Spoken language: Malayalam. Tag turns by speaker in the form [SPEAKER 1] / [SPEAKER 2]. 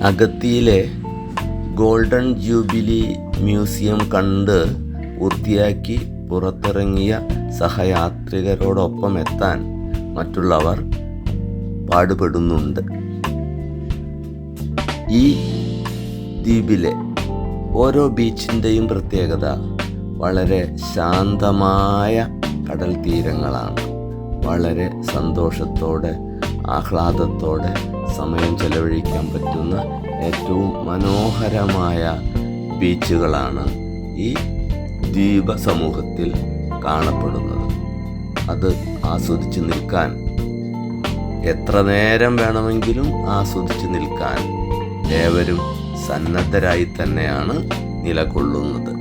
[SPEAKER 1] അഗത്തിയിലെ ഗോൾഡൻ ജൂബിലി മ്യൂസിയം കണ്ട് പൂർത്തിയാക്കി പുറത്തിറങ്ങിയ സഹയാത്രികരോടൊപ്പം എത്താൻ മറ്റുള്ളവർ പാടുപെടുന്നുണ്ട്. ഈ ദ്വീപിലെ ഓരോ ബീച്ചിൻ്റെയും പ്രത്യേകത വളരെ ശാന്തമായ കടൽ തീരങ്ങളാണ്. വളരെ സന്തോഷത്തോടെ ആഹ്ലാദത്തോടെ സമയം ചെലവഴിക്കാൻ പറ്റുന്ന ഏറ്റവും മനോഹരമായ ബീച്ചുകളാണ് ഈ ദ്വീപ സമൂഹത്തിൽ കാണപ്പെടുന്നത്. അത് ആസ്വദിച്ച് നിൽക്കാൻ എത്ര നേരം വേണമെങ്കിലും ആസ്വദിച്ച് നിൽക്കാൻ ഏവരും സന്നദ്ധരായി തന്നെയാണ് നിലകൊള്ളുന്നത്.